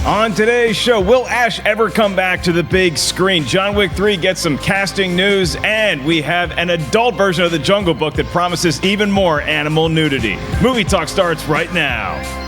On today's show, will Ash ever come back to the big screen? John Wick 3 gets some casting news, and we have an adult version of The Jungle Book that promises even more animal nudity. Movie Talk starts right now.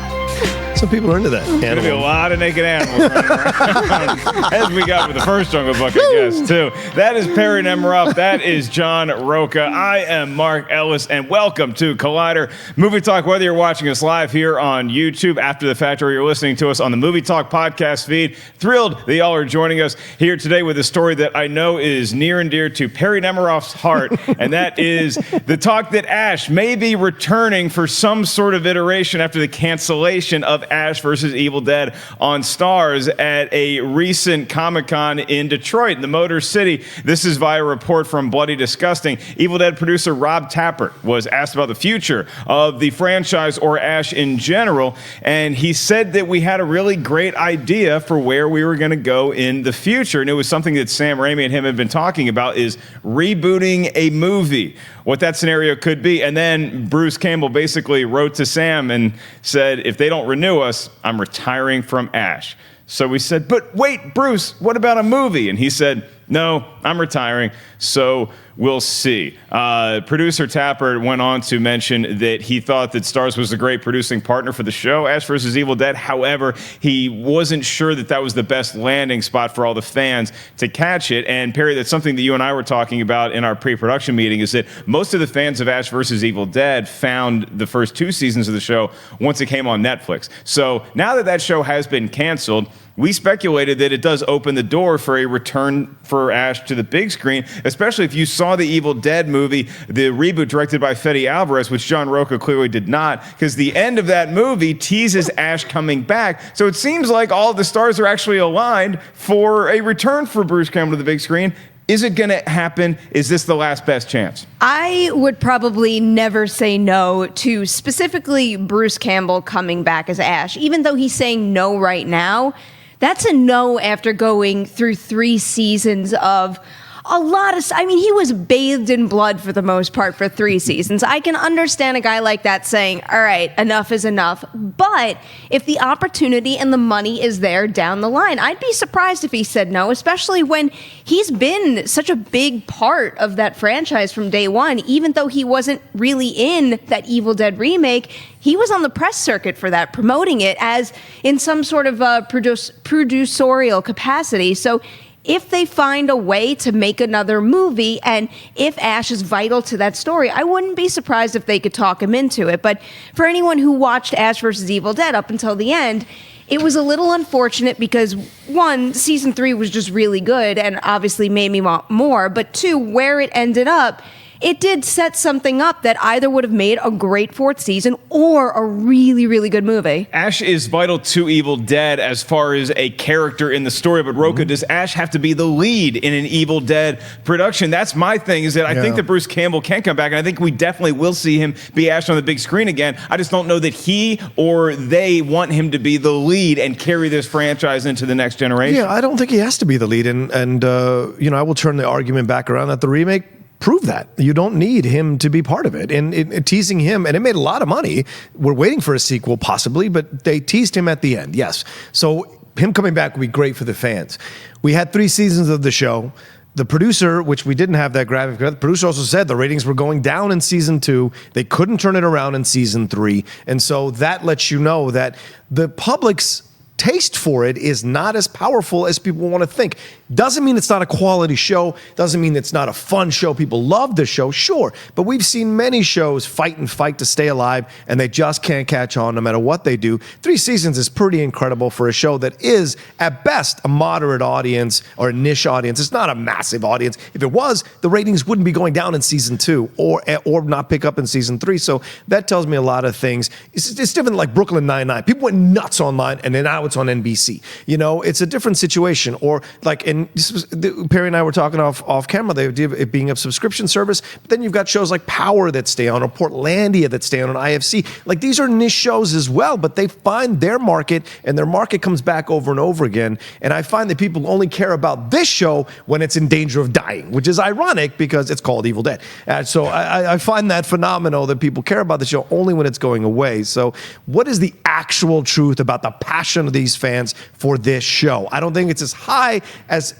Some people are into that. There's going to be a lot of naked animals running around, as we got with the first Jungle Book, I guess, too. That is Perri Nemiroff. That is John Rocha. I am Mark Ellis, and welcome to Collider Movie Talk. Whether you're watching us live here on YouTube after the fact or you're listening to us on the Movie Talk podcast feed, thrilled that y'all are joining us here today with a story that I know is near and dear to Perri Nemiroff's heart, and that is the talk that Ash may be returning for some sort of iteration after the cancellation of Ash vs. Evil Dead on Stars at a recent Comic-Con in Detroit, in the Motor City. This is via a report from Bloody Disgusting. Evil Dead producer Rob Tapert was asked about the future of the franchise or Ash in general, and he said that we had a really great idea for where we were going to go in the future, and it was something that Sam Raimi and him had been talking about, is rebooting a movie, what that scenario could be. And then Bruce Campbell basically wrote to Sam and said, if they don't renew us, I'm retiring from Ash. So we said, but wait, Bruce, what about a movie? And he said, no, I'm retiring, so we'll see. Producer Tapper went on to mention that he thought that Starz was a great producing partner for the show, Ash vs. Evil Dead. However, he wasn't sure that that was the best landing spot for all the fans to catch it. And Perri, that's something that you and I were talking about in our pre-production meeting, is that most of the fans of Ash vs. Evil Dead found the first 2 seasons of the show once it came on Netflix. So now that that show has been canceled, we speculated that it does open the door for a return for Ash to the big screen, especially if you saw the Evil Dead movie, the reboot directed by Fede Alvarez, which John Rocha clearly did not, because the end of that movie teases Ash coming back. So it seems like all of the stars are actually aligned for a return for Bruce Campbell to the big screen. Is it going to happen? Is this the last best chance? I would probably never say no to specifically Bruce Campbell coming back as Ash, even though he's saying no right now. That's a no after going through 3 seasons of a lot of... I mean, he was bathed in blood for the most part for 3 seasons. I can understand a guy like that saying, all right, enough is enough. But if the opportunity and the money is there down the line, I'd be surprised if he said no, especially when he's been such a big part of that franchise from day one. Even though he wasn't really in that Evil Dead remake, he was on the press circuit for that, promoting it as in some sort of producerial capacity. So if they find a way to make another movie, and if Ash is vital to that story, I wouldn't be surprised if they could talk him into it. But for anyone who watched Ash vs. Evil Dead up until the end, it was a little unfortunate because, 1, season 3 was just really good and obviously made me want more. But 2, where it ended up, it did set something up that either would have made a great 4th season or a really, really good movie. Ash is vital to Evil Dead as far as a character in the story, but Rocha, does Ash have to be the lead in an Evil Dead production? That's my thing, is that I think that Bruce Campbell can come back, and I think we definitely will see him be Ash on the big screen again. I just don't know that he or they want him to be the lead and carry this franchise into the next generation. Yeah, I don't think he has to be the lead, and I will turn the argument back around that the remake prove that. You don't need him to be part of it. And teasing him, and it made a lot of money. We're waiting for a sequel, possibly, but they teased him at the end, yes. So him coming back would be great for the fans. We had 3 seasons of the show. The producer, which we didn't have that graphic, the producer also said the ratings were going down in season 2. They couldn't turn it around in season 3. And so that lets you know that the public's taste for it is not as powerful as people want to think. Doesn't mean it's not a quality show. Doesn't mean it's not a fun show. People love the show, sure. But we've seen many shows fight and fight to stay alive, and they just can't catch on no matter what they do. 3 seasons is pretty incredible for a show that is, at best, a moderate audience or a niche audience. It's not a massive audience. If it was, the ratings wouldn't be going down in season 2 or not pick up in season 3. So that tells me a lot of things. It's different, like Brooklyn Nine-Nine. People went nuts online, and then now it's on NBC. You know, it's a different situation. Or like in and Perri and I were talking off camera, the idea of it being a subscription service, but then you've got shows like Power that stay on, or Portlandia that stay on IFC. Like, these are niche shows as well, but they find their market, and their market comes back over and over again. And I find that people only care about this show when it's in danger of dying, which is ironic because it's called Evil Dead. So I find that phenomenal that people care about the show only when it's going away. So what is the actual truth about the passion of these fans for this show? I don't think it's as high as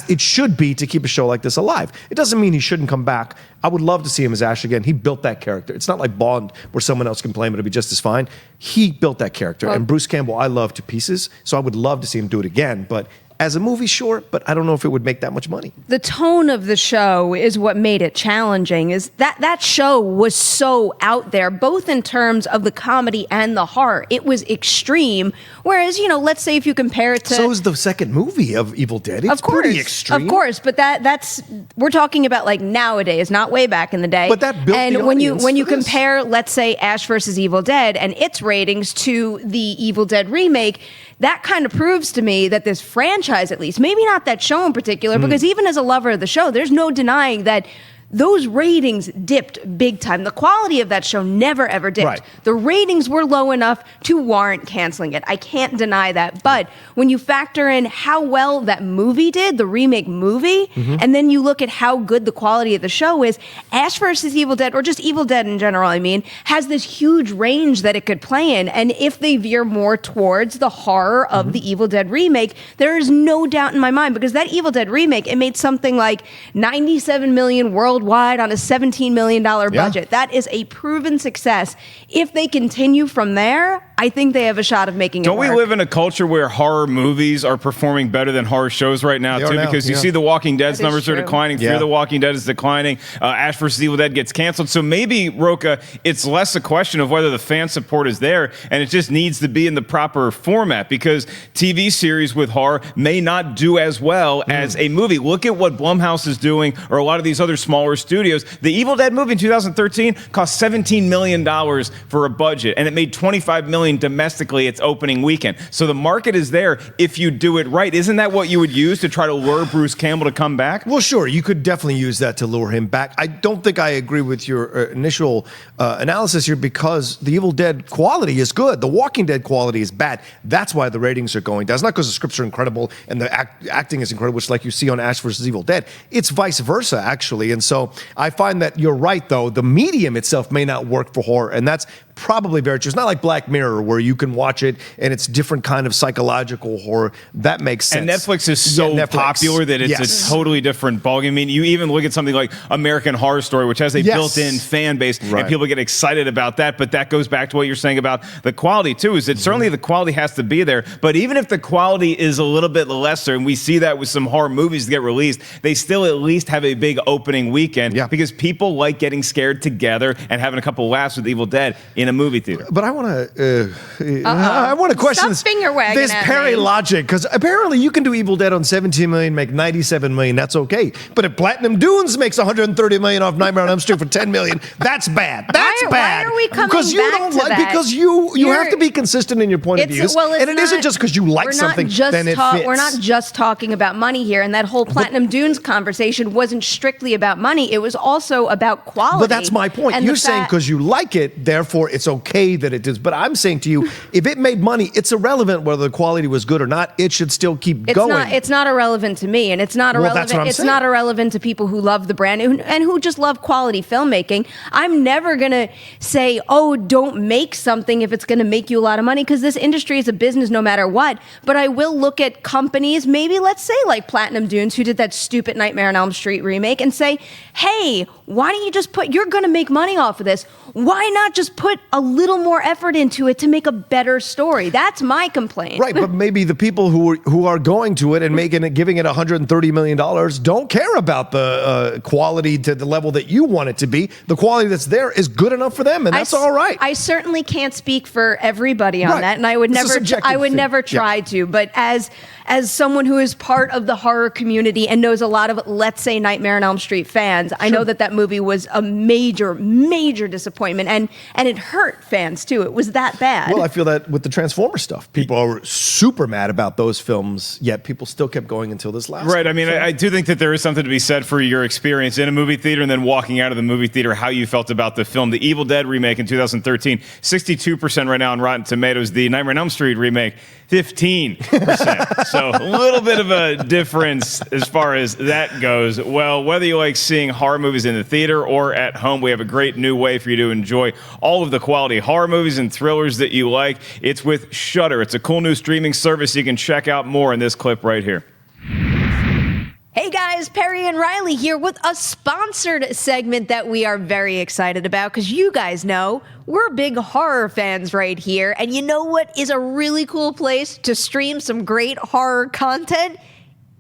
it should be to keep a show like this alive. It doesn't mean he shouldn't come back. I would love to see him as Ash again. He built that character. It's not like Bond where someone else can play him, it'll be just as fine. He built that character. And Bruce Campbell, I love to pieces, so I would love to see him do it again. But as a movie, sure, but I don't know if it would make that much money. The tone of the show is what made it challenging, is that show was so out there, both in terms of the comedy and the horror. It was extreme, whereas, let's say if you compare it to... So is the second movie of Evil Dead. It's pretty extreme. Of course, but that's... We're talking about like nowadays, not way back in the day. But that built the audience when you for this. compare, let's say, Ash versus Evil Dead and its ratings to the Evil Dead remake, that kind of proves to me that this franchise, at least, maybe not that show in particular, because even as a lover of the show, there's no denying that those ratings dipped big time. The quality of that show never, ever dipped. Right. The ratings were low enough to warrant canceling it. I can't deny that. But when you factor in how well that movie did, the remake movie, and then you look at how good the quality of the show is, Ash versus Evil Dead, or just Evil Dead in general, has this huge range that it could play in. And if they veer more towards the horror of the Evil Dead remake, there is no doubt in my mind, because that Evil Dead remake, it made something like $97 million worldwide on a $17 million budget. Yeah. That is a proven success. If they continue from there, I think they have a shot of making it work. Don't we live in a culture where horror movies are performing better than horror shows right now, too? Because you see The Walking Dead's numbers are declining. Fear the Walking Dead is declining. Ash vs. Evil Dead gets canceled. So maybe, Rocha, it's less a question of whether the fan support is there, and it just needs to be in the proper format, because TV series with horror may not do as well as a movie. Look at what Blumhouse is doing, or a lot of these other smaller studios. The Evil Dead movie in 2013 cost $17 million for a budget, and it made $25 million domestically its opening weekend. So the market is there if you do it right. Isn't that what you would use to try to lure Bruce Campbell to come back? Well, sure. You could definitely use that to lure him back. I don't think I agree with your initial analysis here, because the Evil Dead quality is good. The Walking Dead quality is bad. That's why the ratings are going down. It's not because the scripts are incredible and the acting is incredible, which like you see on Ash vs. Evil Dead. It's vice versa, actually. And so I find that you're right, though. The medium itself may not work for horror, and that's probably very true. It's not like Black Mirror where you can watch it and it's different kind of psychological horror. That makes sense. And Netflix is so popular that it's a totally different ballgame. I mean, you even look at something like American Horror Story, which has a built-in fan base, and people get excited about that. But that goes back to what you're saying about the quality, too, is that certainly the quality has to be there. But even if the quality is a little bit lesser, and we see that with some horror movies that get released, they still at least have a big opening weekend, because people like getting scared together and having a couple laughs with Evil Dead in a movie theater. But I want to question Stop finger-wagging this at Perri me. logic, because apparently you can do Evil Dead on 17 million, make 97 million. That's okay. But if Platinum Dunes makes 130 million off Nightmare on Elm Street for 10 million, that's bad. That's bad. Why are we coming because you back don't to that? Because you have to be consistent in your point of view. And it isn't just because you like something, then it fits. We're not just talking about money here, and that whole Platinum Dunes conversation wasn't strictly about money. It was also about quality. But that's my point. You're saying because you like it, therefore it's okay that it is. But I'm saying to you, if it made money, it's irrelevant whether the quality was good or not. It should still keep going. It's not irrelevant to me, and it's not irrelevant. That's what I'm saying. Not irrelevant to people who love the brand and who just love quality filmmaking. I'm never gonna say, "Oh, don't make something if it's gonna make you a lot of money," because this industry is a business no matter what. But I will look at companies, maybe let's say like Platinum Dunes, who did that stupid Nightmare on Elm Street remake, and say, "Hey, why don't you just you're gonna make money off of this. Why not just put a little more effort into it to make a better story?" That's my complaint. Right, but maybe the people who are going to it and giving it $130 million don't care about the quality to the level that you want it to be. The quality that's there is good enough for them, and that's all right. I certainly can't speak for everybody on that, and I would never try to. But as as someone who is part of the horror community and knows a lot of, let's say, Nightmare on Elm Street fans, I know that movie was a major, major disappointment, and it hurt fans too. It was that bad. Well, I feel that with the Transformers stuff, people are super mad about those films, yet people still kept going until this last Right. one. I mean, I do think that there is something to be said for your experience in a movie theater and then walking out of the movie theater, how you felt about the film. The Evil Dead remake in 2013, 62% right now on Rotten Tomatoes. The Nightmare on Elm Street remake, 15%. So a little bit of a difference as far as that goes. Well, whether you like seeing horror movies in the theater or at home, we have a great new way for you to enjoy all of the quality horror movies and thrillers that you like. It's with Shudder. It's a cool new streaming service. You can check out more in this clip right here. Hey guys, Perri and Riley here with a sponsored segment that we are very excited about because you guys know we're big horror fans right here. And you know what is a really cool place to stream some great horror content?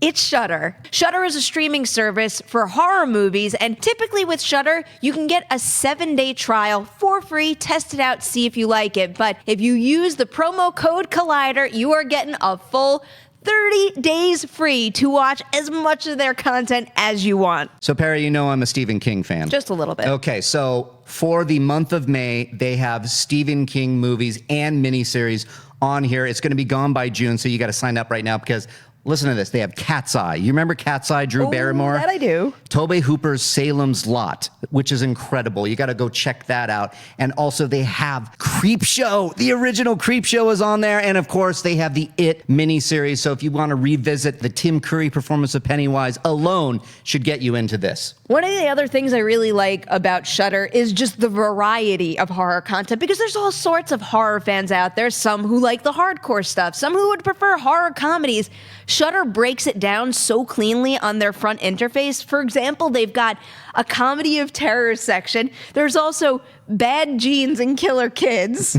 It's Shudder. Shudder is a streaming service for horror movies, and typically with Shudder, you can get a 7-day trial for free, test it out, see if you like it. But if you use the promo code Collider, you are getting a full 30 days free to watch as much of their content as you want. So, Perri, you know I'm a Stephen King fan. Just a little bit. Okay, so for the month of May, they have Stephen King movies and miniseries on here. It's going to be gone by June, so you got to sign up right now because listen to this. They have Cat's Eye. You remember Cat's Eye, Drew Barrymore? That I do. Tobe Hooper's Salem's Lot, which is incredible. You got to go check that out. And also they have Creepshow. The original Creepshow is on there. And of course they have the It miniseries. So if you want to revisit the Tim Curry performance of Pennywise alone should get you into this. One of the other things I really like about Shudder is just the variety of horror content because there's all sorts of horror fans out there. Some who like the hardcore stuff, some who would prefer horror comedies. Shudder breaks it down so cleanly on their front interface. For example, they've got a comedy of terror section. There's also bad genes and killer kids.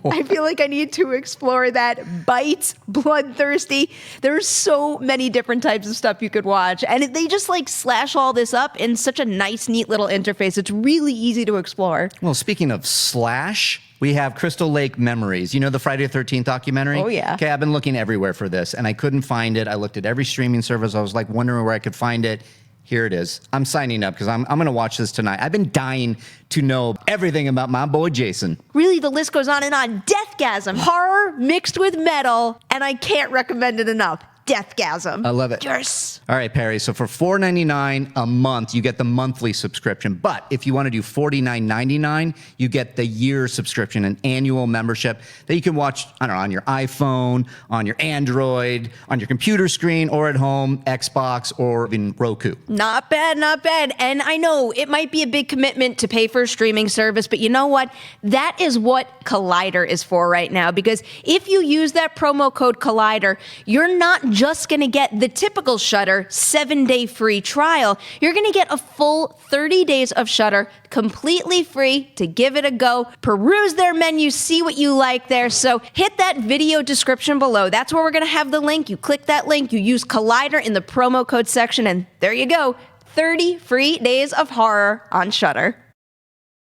I feel like I need to explore that. Bites, bloodthirsty. There's so many different types of stuff you could watch. And they just like slash all this up in such a nice, neat little interface. It's really easy to explore. Well, speaking of slash, we have Crystal Lake Memories. You know the Friday the 13th documentary? Oh, yeah. Okay, I've been looking everywhere for this, and I couldn't find it. I looked at every streaming service. I was like wondering where I could find it. Here it is. I'm signing up because I'm going to watch this tonight. I've been dying to know everything about my boy Jason. Really, the list goes on and on. Deathgasm, horror mixed with metal, and I can't recommend it enough. Deathgasm. I love it. Yes. All right, Perri. So for $4.99 a month, you get the monthly subscription. But if you want to do $49.99, you get the year subscription, an annual membership that you can watch, I don't know, on your iPhone, on your Android, on your computer screen, or at home, Xbox, or even Roku. Not bad, not bad. And I know it might be a big commitment to pay for a streaming service, but you know what? That is what Collider is for right now. Because if you use that promo code Collider, you're not just going to get the typical Shudder 7-day free trial. You're going to get a full 30 days of Shudder completely free to give it a go. Peruse their menu, see what you like there. So hit that video description below. That's where we're going to have the link. You click that link, you use Collider in the promo code section, and there you go. 30 free days of horror on Shudder.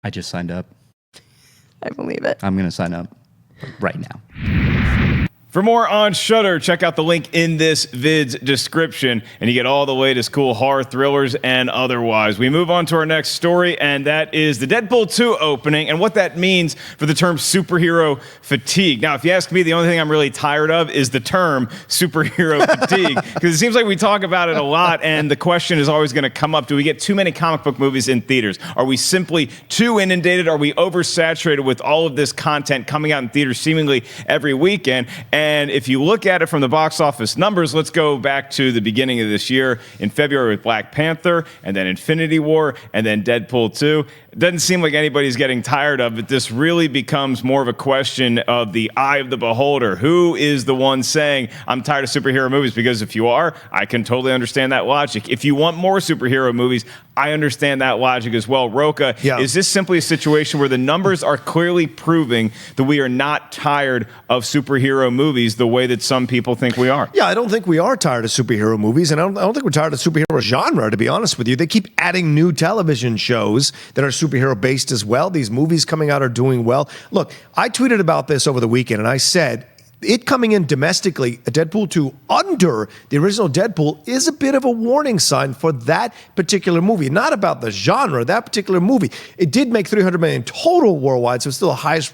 I just signed up. I believe it. I'm going to sign up right now. For more on Shudder, check out the link in this vid's description, and you get all the latest cool horror thrillers and otherwise. We move on to our next story, and that is the Deadpool 2 opening and what that means for the term superhero fatigue. Now, if you ask me, the only thing I'm really tired of is the term superhero fatigue, because it seems like we talk about it a lot, and the question is always going to come up, do we get too many comic book movies in theaters? Are we simply too inundated? Are we oversaturated with all of this content coming out in theaters seemingly every weekend? And if you look at it from the box office numbers, let's go back to the beginning of this year in February with Black Panther, and then Infinity War, and then Deadpool 2. It doesn't seem like anybody's getting tired of it. This really becomes more of a question of the eye of the beholder. Who is the one saying, I'm tired of superhero movies? Because if you are, I can totally understand that logic. If you want more superhero movies, I understand that logic as well. Rocha, is this simply a situation where the numbers are clearly proving that we are not tired of superhero movies the way that some people think we are? Yeah, I don't think we are tired of superhero movies, and I don't think we're tired of superhero genre, to be honest with you. They keep adding new television shows that are superhero-based as well. These movies coming out are doing well. Look, I tweeted about this over the weekend, and I said, it coming in domestically, a Deadpool 2 under the original Deadpool is a bit of a warning sign for that particular movie. Not about the genre, that particular movie. It did make $300 million total worldwide, so it's still a highest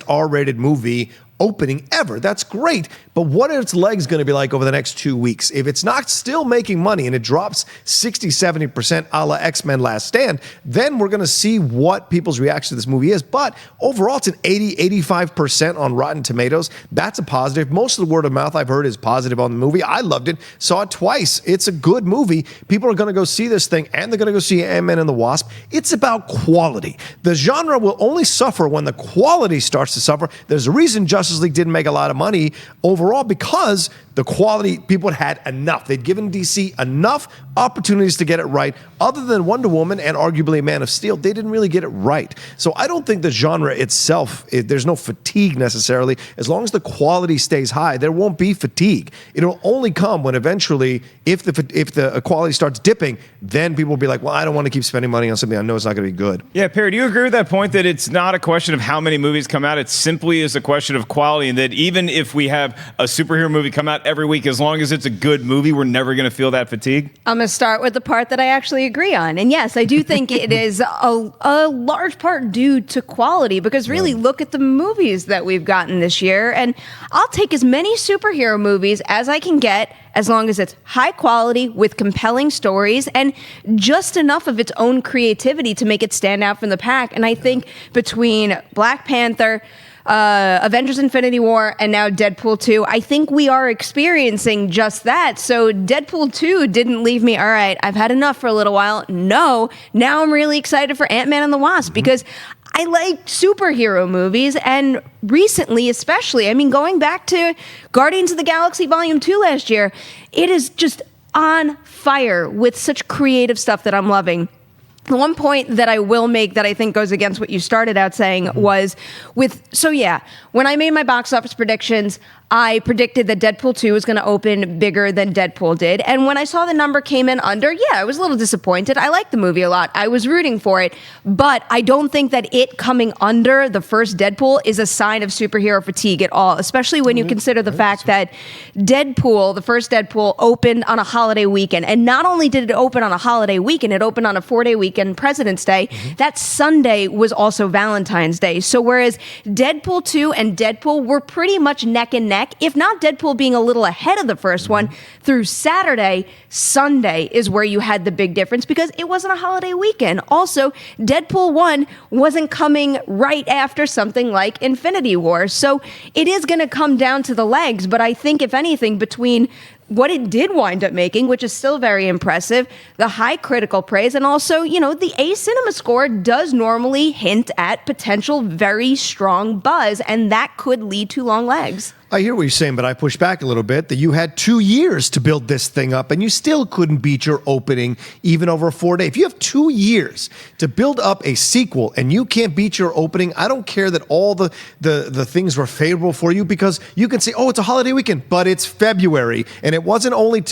R-rated movie opening ever. That's great. But what are its legs going to be like over the next 2 weeks? If it's not still making money and it drops 60, 70% a la X-Men Last Stand, then we're going to see what people's reaction to this movie is. But overall, it's an 80, 85% on Rotten Tomatoes. That's a positive. Most of the word of mouth I've heard is positive on the movie. I loved it. Saw it twice. It's a good movie. People are going to go see this thing, and they're going to go see Ant-Man and the Wasp. It's about quality. The genre will only suffer when the quality starts to suffer. There's a reason Justice League didn't make a lot of money overall, because the quality, people had enough. They'd given DC enough opportunities to get it right. Other than Wonder Woman and arguably Man of Steel, they didn't really get it right. So I don't think the genre itself, there's no fatigue necessarily. As long as the quality stays high, there won't be fatigue. It'll only come when eventually, if the quality starts dipping, then people will be like, well, I don't want to keep spending money on something I know it's not going to be good. Yeah, Perri, do you agree with that point that it's not a question of how many movies come out? It simply is a question of quality, and that even if we have a superhero movie come out every week, as long as it's a good movie, we're never going to feel that fatigue? I'm going to start with the part that I actually agree on. And yes, I do think it is a large part due to quality, because really look at the movies that we've gotten this year. And I'll take as many superhero movies as I can get, as long as it's high quality with compelling stories and just enough of its own creativity to make it stand out from the pack. And I think between Black Panther, Avengers Infinity War, and now Deadpool 2, I think we are experiencing just that. So Deadpool 2 didn't leave me, all right, I've had enough for a little while. No, now I'm really excited for Ant-Man and the Wasp, because I like superhero movies, and recently especially, I mean, going back to Guardians of the Galaxy Volume 2 last year, it is just on fire with such creative stuff that I'm loving. The one point that I will make that I think goes against what you started out saying was when I made my box office predictions, I predicted that Deadpool 2 was going to open bigger than Deadpool did. And when I saw the number came in under, I was a little disappointed. I liked the movie a lot. I was rooting for it. But I don't think that it coming under the first Deadpool is a sign of superhero fatigue at all, especially when you consider the fact that Deadpool, the first Deadpool, opened on a holiday weekend. And not only did it open on a holiday weekend, it opened on a 4-day weekend, President's Day. That Sunday was also Valentine's Day. So whereas Deadpool 2 and Deadpool were pretty much neck and neck, if not Deadpool being a little ahead of the first one, through Saturday, Sunday is where you had the big difference, because it wasn't a holiday weekend. Also, Deadpool 1 wasn't coming right after something like Infinity War. So it is going to come down to the legs, but I think if anything, between what it did wind up making, which is still very impressive, the high critical praise, and also, the A Cinema score does normally hint at potential very strong buzz, and that could lead to long legs. I hear what you're saying, but I push back a little bit that you had 2 years to build this thing up, and you still couldn't beat your opening even over a 4-day. If you have 2 years to build up a sequel and you can't beat your opening, I don't care that all the things were favorable for you, because you can say, oh, it's a holiday weekend, but it's February, and it wasn't only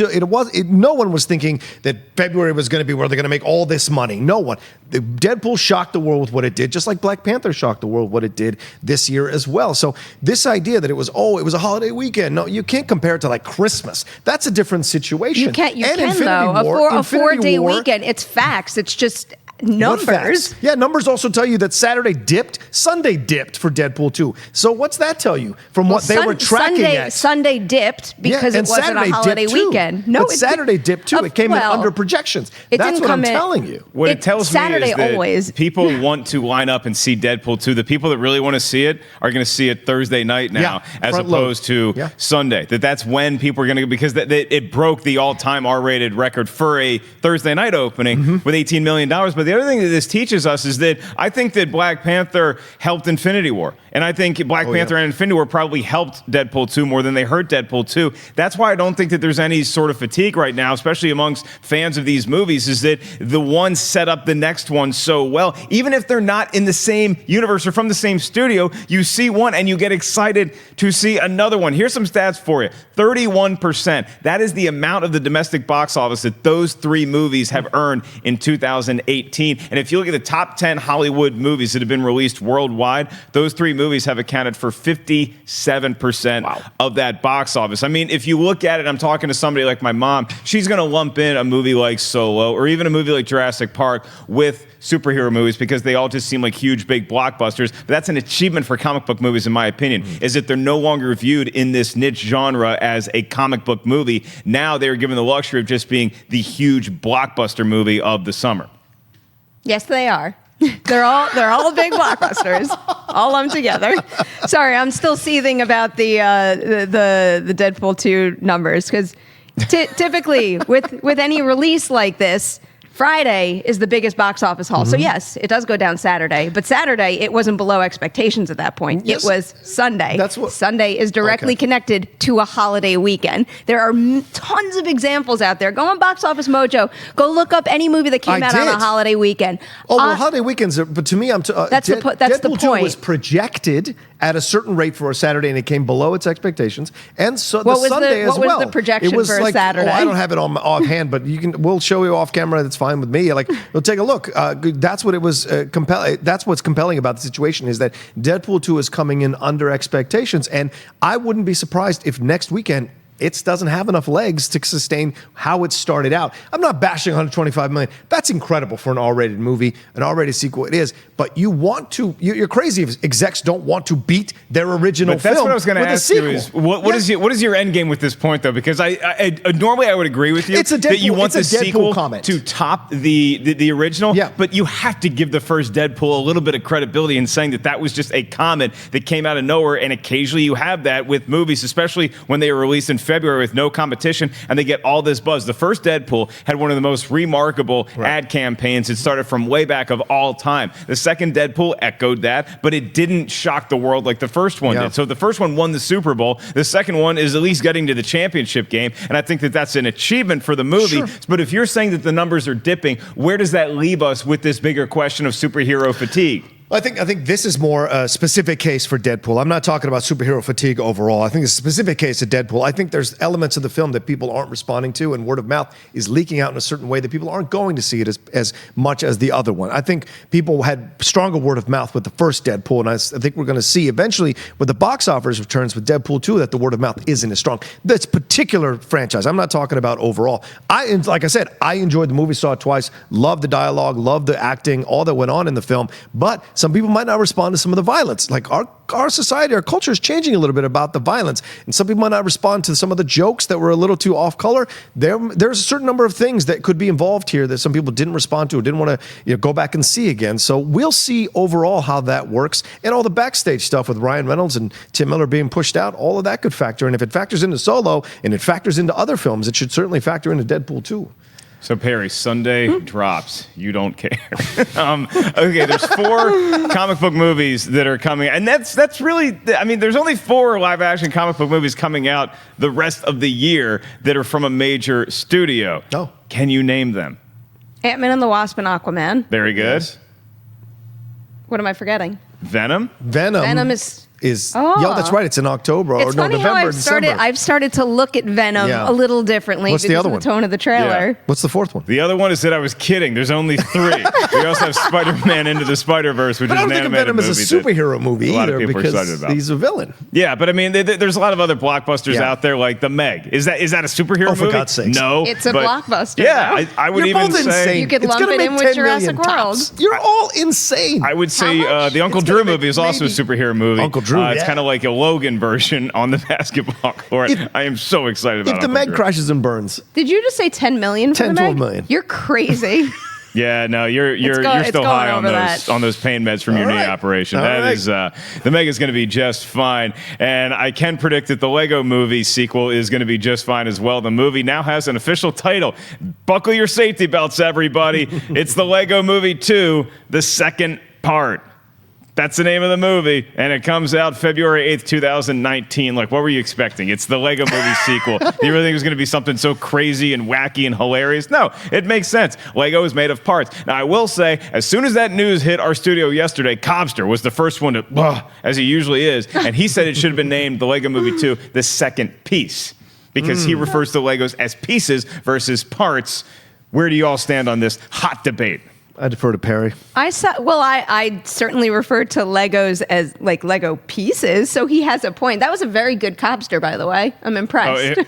no one was thinking that February was going to be where they're going to make all this money. No one. Deadpool shocked the world with what it did, just like Black Panther shocked the world what it did this year as well. So this idea that it was a holiday weekend, no, you can't compare it to like Christmas. That's a different situation. You can though. A 4-day weekend, it's facts. It's just numbers. Yeah, numbers also tell you that Saturday dipped, Sunday dipped for Deadpool 2. So what's that tell you from what they were tracking at? Sunday dipped because it wasn't Saturday a holiday weekend. No, but Saturday dipped too. It came in under projections. That's what I'm telling you. What it tells Saturday me is that always. people want to line up and see Deadpool 2. The people that really want to see it are going to see it Thursday night now, as opposed to Sunday. That's when people are going to, because it broke the all-time R-rated record for a Thursday night opening with $18 million. But the other thing that this teaches us is that I think that Black Panther helped Infinity War. And I think Black Panther and Infinity War probably helped Deadpool 2 more than they hurt Deadpool 2. That's why I don't think that there's any sort of fatigue right now, especially amongst fans of these movies, is that the one set up the next one so well. Even if they're not in the same universe or from the same studio, you see one and you get excited to see another one. Here's some stats for you. 31%. That is the amount of the domestic box office that those 3 movies have earned in 2018. 2019. And if you look at the top 10 Hollywood movies that have been released worldwide, those 3 movies have accounted for 57% of that box office. I mean, if you look at it, I'm talking to somebody like my mom, she's going to lump in a movie like Solo or even a movie like Jurassic Park with superhero movies because they all just seem like huge, big blockbusters. But that's an achievement for comic book movies, in my opinion, is that they're no longer viewed in this niche genre as a comic book movie. Now they're given the luxury of just being the huge blockbuster movie of the summer. Yes, they are. They're all big blockbusters, all lumped together. Sorry, I'm still seething about the Deadpool 2 numbers because typically with any release like this, Friday is the biggest box office haul. So yes, it does go down Saturday, but Saturday it wasn't below expectations at that point. Yes. It was Sunday. Sunday is directly Okay. connected to a holiday weekend. There are tons of examples out there. Go on Box Office Mojo. Go look up any movie that came out on a holiday weekend. Oh, well, holiday weekends are, but to me, that's the Deadpool 2 was projected at a certain rate for a Saturday, and it came below its expectations. And so What was Sunday as well. What was the projection it was for a like, Saturday? Oh, I don't have it offhand, but we'll show you off camera. That's fine with me. Like, we'll take a look. That's what it was compelling. That's what's compelling about the situation is that Deadpool 2 is coming in under expectations, and I wouldn't be surprised if next weekend it doesn't have enough legs to sustain how it started out. I'm not bashing 125 million. That's incredible for an R-rated movie, an R-rated sequel. It is, but you're crazy if execs don't want to beat their original But that's film what I was going to with a ask you sequel. is what is your end game with this point though? Because I normally I would agree with you It's a that you Deadpool- want it's the a Deadpool sequel comment. to top the original. Yeah. But you have to give the first Deadpool a little bit of credibility in saying that was just a comment that came out of nowhere. And occasionally you have that with movies, especially when they were released in February with no competition and they get all this buzz. The first Deadpool had one of the most remarkable ad campaigns. It started from way back of all time. The second Deadpool echoed that, but it didn't shock the world like the first one did. So the first one won the Super Bowl. The second one is at least getting to the championship game, and I think that that's an achievement for the movie. Sure. But if you're saying that the numbers are dipping, where does that leave us with this bigger question of superhero fatigue? I think this is more a specific case for Deadpool. I'm not talking about superhero fatigue overall. I think it's a specific case of Deadpool. I think there's elements of the film that people aren't responding to, and word of mouth is leaking out in a certain way that people aren't going to see it as much as the other one. I think people had stronger word of mouth with the first Deadpool, and I think we're going to see eventually with the box office returns with Deadpool 2 that the word of mouth isn't as strong. This particular franchise, I'm not talking about overall. Like I said, I enjoyed the movie, saw it twice, loved the dialogue, loved the acting, all that went on in the film, but some people might not respond to some of the violence. Like our society, our culture is changing a little bit about the violence. And some people might not respond to some of the jokes that were a little too off color. There's a certain number of things that could be involved here that some people didn't respond to or didn't want to go back and see again. So we'll see overall how that works. And all the backstage stuff with Ryan Reynolds and Tim Miller being pushed out, all of that could factor in. If it factors into Solo and it factors into other films, it should certainly factor into Deadpool 2. So, Perri, Sunday drops. You don't care. Okay, there's 4 comic book movies that are coming. And that's really, I mean, there's only 4 live-action comic book movies coming out the rest of the year that are from a major studio. Oh. Can you name them? Ant-Man and the Wasp and Aquaman. Very good. Yes. What am I forgetting? Venom? Venom is... Yeah, that's right. It's in October It's funny November, how December. I've started to look at Venom Yeah. a little differently What's the because other of one? the tone of the trailer. Yeah. What's the fourth one? The other one is that I was kidding. There's only 3. We also have Spider-Man Into the Spider-Verse, which But is I an don't think of animated Venom as a movie that superhero movie a lot of either people are excited because about. he's a villain. Yeah, but I mean, there's a lot of other blockbusters Yeah. out there, like The Meg. Is that a superhero movie? for God's sakes. No. It's a but- blockbuster, Yeah, though. I would You're even both say... insane. You could It's lump gonna it in make with 10 million Jurassic World. tops. You're all insane. I would say How much? the Uncle It's Drew gonna make movie is also a maybe- superhero movie. Uncle Drew, It's yeah. kind of like a Logan version on the basketball court. I am so excited about If the Uncle Meg Drew. crashes and burns, Did you just say 10 million for 10, the Meg? 12 million. You're crazy. Yeah, no, you're it's still going high on over those pain meds from your All knee right. operation. All That right. is the Meg is going to be just fine, and I can predict that the Lego Movie sequel is going to be just fine as well. The movie now has an official title. Buckle your safety belts, everybody! It's the Lego Movie 2, the second part. That's the name of the movie, and it comes out February 8th, 2019. Like, what were you expecting? It's the Lego Movie sequel. Do you really think it was going to be something so crazy and wacky and hilarious? No, it makes sense. Lego is made of parts. Now, I will say, as soon as that news hit our studio yesterday, Cobster was the first one to, as he usually is, and he said it should have been named the Lego Movie 2, the second piece, because he refers to Legos as pieces versus parts. Where do you all stand on this hot debate? I defer to Perri. I certainly refer to Legos as like Lego pieces, so he has a point. That was a very good copster, by the way. I'm impressed.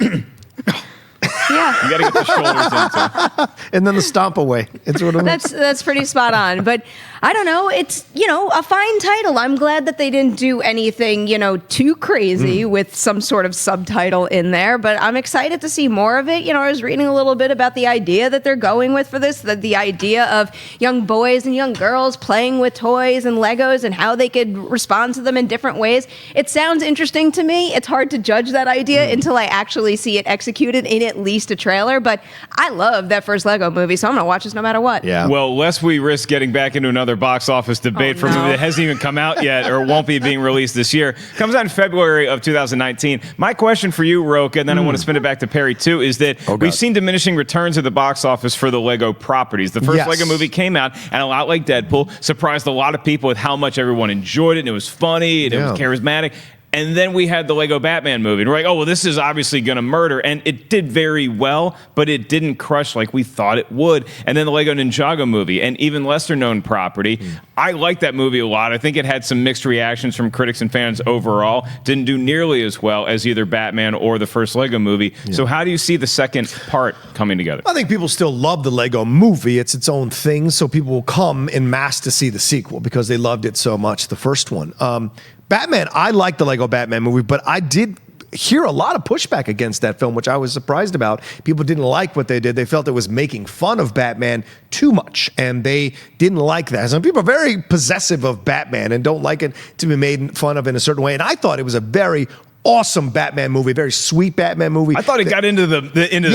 Yeah. You got to get the shoulders into. And then the stomp away. It's what That's pretty spot on. But I don't know. It's, a fine title. I'm glad that they didn't do anything, too crazy with some sort of subtitle in there. But I'm excited to see more of it. I was reading a little bit about the idea that they're going with for this, the idea of young boys and young girls playing with toys and Legos and how they could respond to them in different ways. It sounds interesting to me. It's hard to judge that idea until I actually see it executed in at least a trailer. But I love that first Lego movie, so I'm going to watch this no matter what. Yeah. Well, lest we risk getting back into another box office debate for a movie that hasn't even come out yet or won't be being released this year. Comes out in February of 2019. My question for you, Rocha, and then I want to spin it back to Perri too, is that we've seen diminishing returns at the box office for the Lego properties. The first Lego movie came out, and a lot like Deadpool, surprised a lot of people with how much everyone enjoyed it, and it was funny, and it was charismatic. And then we had the Lego Batman movie. And we're like, oh, well, this is obviously going to murder. And it did very well, but it didn't crush like we thought it would. And then the Lego Ninjago movie, and even lesser-known property. I like that movie a lot. I think it had some mixed reactions from critics and fans overall. Didn't do nearly as well as either Batman or the first Lego movie. So how do you see the second part coming together? I think people still love the Lego movie. It's its own thing, so people will come en masse to see the sequel because they loved it so much, the first one. Batman, I like the Lego Batman movie, but I did hear a lot of pushback against that film, which I was surprised about. People didn't like what they did. They felt it was making fun of Batman too much, and they didn't like that. Some people are very possessive of Batman and don't like it to be made fun of in a certain way, and I thought it was a very awesome Batman movie, very sweet Batman movie. I thought it got into the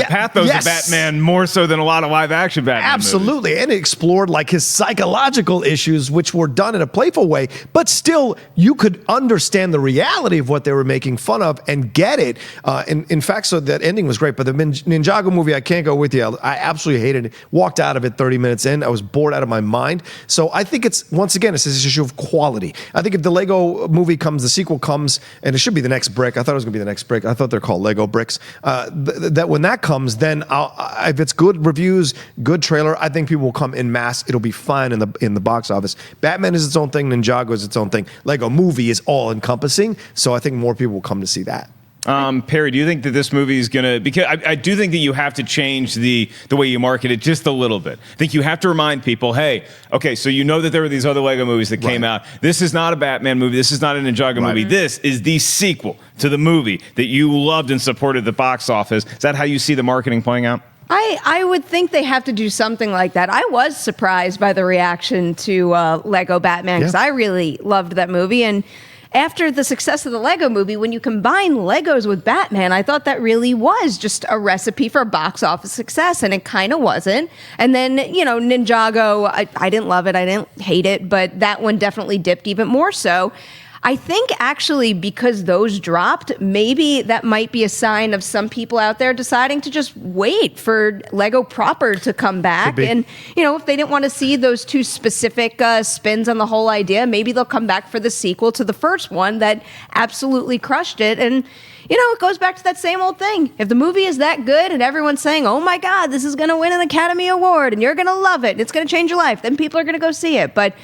pathos of Batman more so than a lot of live action Batman Absolutely. movies. And it explored like his psychological issues, which were done in a playful way, but still you could understand the reality of what they were making fun of and get it. In fact, so that ending was great, but the Ninjago movie, I can't go with you. I absolutely hated it. Walked out of it 30 minutes in. I was bored out of my mind. So I think it's this issue of quality. I think if the Lego movie comes, the sequel comes, and it should be the next brick. I thought it was going to be the next brick. I thought they're called Lego bricks. That when that comes, then if it's good reviews, good trailer, I think people will come en masse. It'll be fine in the box office. Batman is its own thing. Ninjago is its own thing. Lego movie is all encompassing. So I think more people will come to see that. Perri, do you think that this movie is going to, because I do think that you have to change the way you market it just a little bit. I think you have to remind people, hey, okay, so you know that there were these other Lego movies that came out. This is not a Batman movie. This is not a Ninjago movie. This is the sequel to the movie that you loved and supported the box office. Is that how you see the marketing playing out? I would think they have to do something like that. I was surprised by the reaction to Lego Batman because I really loved that movie. And after the success of the Lego movie, when you combine Legos with Batman, I thought that really was just a recipe for box office success, and it kind of wasn't. And then, Ninjago, I didn't love it. I didn't hate it, but that one definitely dipped even more so. I think actually because those dropped, maybe that might be a sign of some people out there deciding to just wait for Lego proper to come back. And, if they didn't want to see those two specific spins on the whole idea, maybe they'll come back for the sequel to the first one that absolutely crushed it. And, it goes back to that same old thing. If the movie is that good and everyone's saying, oh my God, this is going to win an Academy Award and you're going to love it and it's going to change your life, then people are going to go see it. But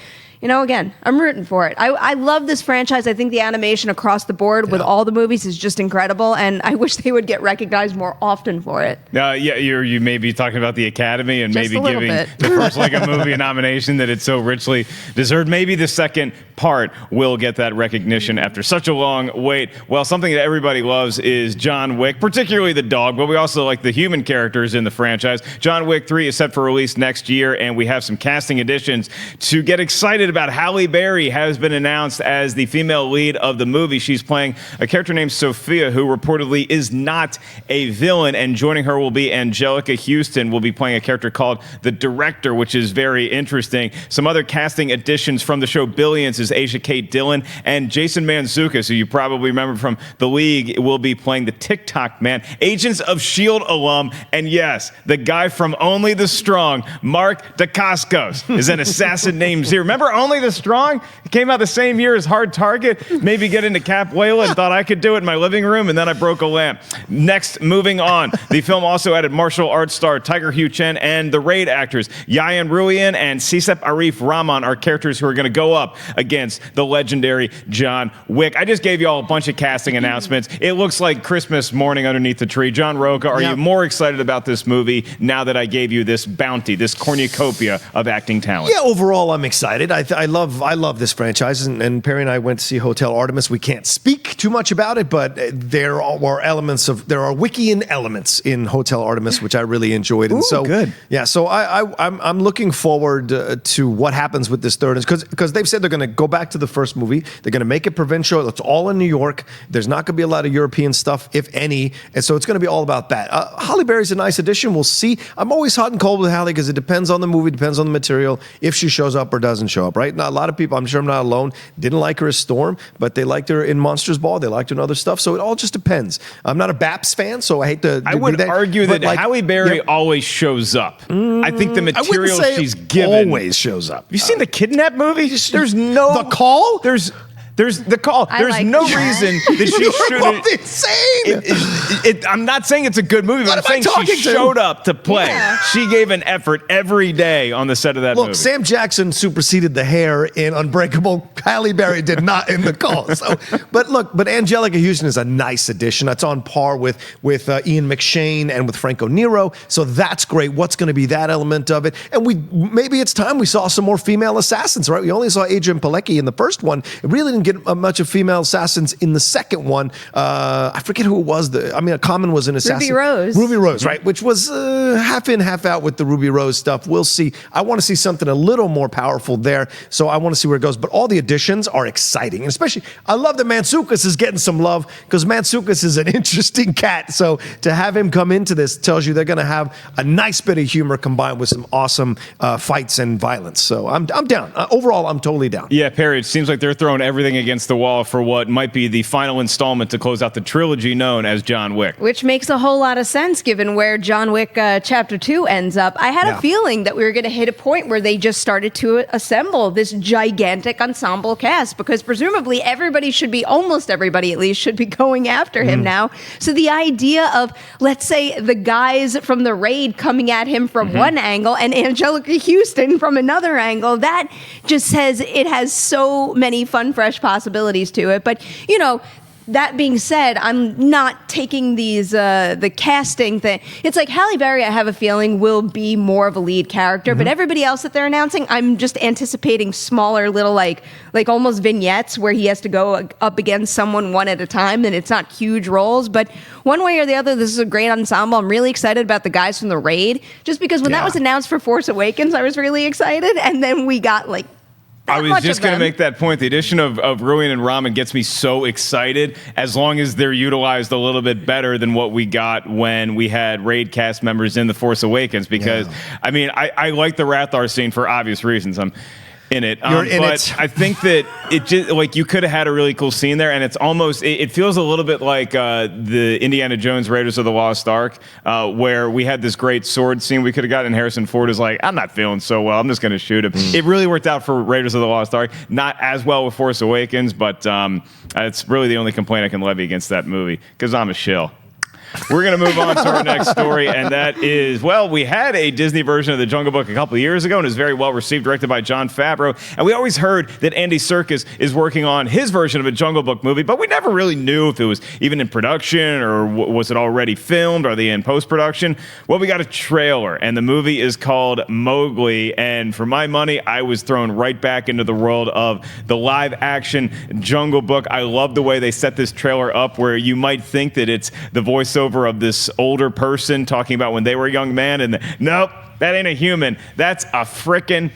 again, I'm rooting for it. I love this franchise. I think the animation across the board with all the movies is just incredible, and I wish they would get recognized more often for it. You may be talking about the Academy and just maybe giving the first Lego movie a nomination that it so richly deserved. Maybe the second part will get that recognition after such a long wait. Well, something that everybody loves is John Wick, particularly the dog, but we also like the human characters in the franchise. John Wick 3 is set for release next year, and we have some casting additions to get excited about. Halle Berry has been announced as the female lead of the movie. She's playing a character named Sophia, who reportedly is not a villain, and joining her will be Angelica Houston, will be playing a character called the Director, which is very interesting. Some other casting additions from the show Billions is Asia Kate Dillon, and Jason Mantzoukas, who you probably remember from The League, will be playing the TikTok Man. Agents of S.H.I.E.L.D. alum, and yes, the guy from Only the Strong, Mark Dacascos, is an assassin named Zero. Remember Only the Strong? It came out the same year as Hard Target. Maybe get into Capoeira and thought I could do it in my living room, and then I broke a lamp. Next, moving on. The film also added martial arts star Tiger Hugh Chen and the Raid actors Yayan Ruhian and Sisep Arif Rahman are characters who are going to go up against the legendary John Wick. I just gave you all a bunch of casting announcements. It looks like Christmas morning underneath the tree. John Rocha, are you more excited about this movie now that I gave you this bounty, this cornucopia of acting talent? Yeah, overall, I'm excited. I love this franchise, and Perri and I went to see Hotel Artemis. We can't speak too much about it, but there are Wickian elements in Hotel Artemis, which I really enjoyed. And so good. Yeah, so I'm looking forward to what happens with this third, because they've said they're going to go back to the first movie. They're going to make it provincial. It's all in New York. There's not going to be a lot of European stuff, if any, and so it's going to be all about that. Halle Berry's a nice addition. We'll see. I'm always hot and cold with Halle because it depends on the movie, depends on the material, if she shows up or doesn't show up, right? Now, a lot of people, I'm sure I'm not alone, didn't like her as Storm, but they liked her in Monsters Ball. They liked her in other stuff, so it all just depends. I'm not a Baps fan, so I hate to I would argue that Halle Berry always shows up. I think the material she's given always shows up. Have you seen the Kidnap movie? There's no The Call. There's the Call. I There's like no that. reason that she shouldn't. Insane. I'm not saying it's a good movie, but I'm saying she showed up to play. Yeah. She gave an effort every day on the set of that movie. Look, Sam Jackson superseded the hair in Unbreakable. Halle Berry did not in The Call. So, but Angelica Houston is a nice addition. That's on par with Ian McShane and with Franco Nero. So that's great. What's going to be that element of it? And maybe it's time we saw some more female assassins, right? We only saw Adrian Palicki in the first one. It really didn't get much of female assassins in the second one. I forget who it was. A Common was an assassin. Ruby Rose, right? Which was half in, half out with the Ruby Rose stuff. We'll see. I want to see something a little more powerful there. So I want to see where it goes. But all the additions are exciting. And especially, I love that Mantzoukas is getting some love because Mantzoukas is an interesting cat. So to have him come into this tells you they're going to have a nice bit of humor combined with some awesome fights and violence. So I'm down. Overall, I'm totally down. Yeah, Perri, it seems like they're throwing everything against the wall for what might be the final installment to close out the trilogy known as John Wick. Which makes a whole lot of sense given where John Wick Chapter 2 ends up. I had a feeling that we were going to hit a point where they just started to assemble this gigantic ensemble cast because presumably almost everybody at least, should be going after him now. So the idea of, let's say, the guys from the Raid coming at him from one angle and Angelica Houston from another angle, that just says it has so many fun, fresh possibilities to it. But, that being said, I'm not taking these the casting thing. It's like Halle Berry, I have a feeling, will be more of a lead character, but everybody else that they're announcing, I'm just anticipating smaller little like almost vignettes where he has to go up against someone one at a time, and it's not huge roles. But one way or the other, this is a great ensemble. I'm really excited about the guys from the Raid, just because when that was announced for Force Awakens, I was really excited, and then we got I was just going to make that point. The addition of Ruhian and Rahman gets me so excited as long as they're utilized a little bit better than what we got when we had Raid cast members in The Force Awakens. Because, I like the Rathar scene for obvious reasons. I'm in it. But I think that it just you could have had a really cool scene there, and it's almost it feels a little bit like the Indiana Jones Raiders of the Lost Ark, where we had this great sword scene we could have gotten, and Harrison Ford is like, I'm not feeling so well, I'm just going to shoot him. It really worked out for Raiders of the Lost Ark, not as well with Force Awakens, but it's really the only complaint I can levy against that movie because I'm a shill. We're going to move on to our next story, and that is, we had a Disney version of The Jungle Book a couple of years ago, and it was very well received, directed by Jon Favreau, and we always heard that Andy Serkis is working on his version of a Jungle Book movie, but we never really knew if it was even in production, or was it already filmed, are they in post-production? Well, we got a trailer, and the movie is called Mowgli, and for my money, I was thrown right back into the world of the live-action Jungle Book. I love the way they set this trailer up, where you might think that it's the voiceover of this older person talking about when they were a young man, and nope, that ain't a human. That's a frickin'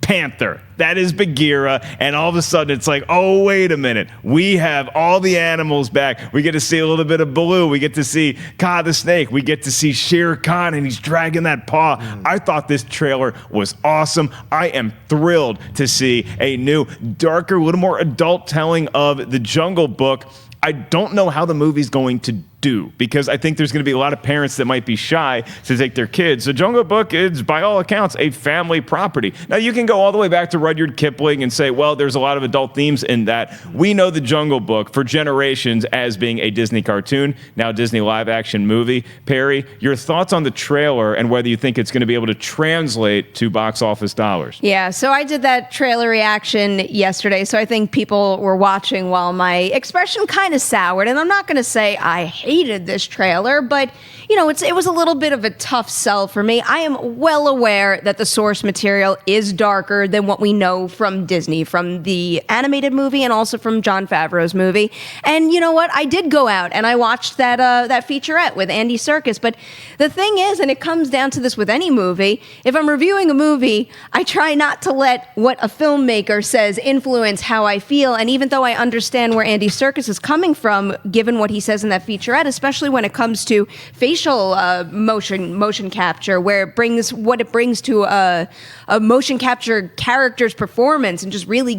panther. That is Bagheera, and all of a sudden it's like, oh, wait a minute. We have all the animals back. We get to see a little bit of Baloo. We get to see Kaa the snake. We get to see Shere Khan, and he's dragging that paw. I thought this trailer was awesome. I am thrilled to see a new, darker, a little more adult telling of the Jungle Book. I don't know how the movie's going to do, because I think there's going to be a lot of parents that might be shy to take their kids. The Jungle Book is, by all accounts, a family property. Now, you can go all the way back to Rudyard Kipling and say, well, there's a lot of adult themes in that. We know the Jungle Book for generations as being a Disney cartoon, now Disney live-action movie. Perri, your thoughts on the trailer and whether you think it's going to be able to translate to box office dollars? Yeah, so I did that trailer reaction yesterday, so I think people were watching while my expression kind of soured. And I'm not going to say I hated this trailer, but it was a little bit of a tough sell for me. I am well aware that the source material is darker than what we know from Disney, from the animated movie and also from Jon Favreau's movie. And you know what? I did go out and I watched that featurette with Andy Serkis. But the thing is, and it comes down to this with any movie, if I'm reviewing a movie, I try not to let what a filmmaker says influence how I feel. And even though I understand where Andy Serkis is coming from, given what he says in that featurette, especially when it comes to facial motion capture, where it brings to a motion capture character's performance and just really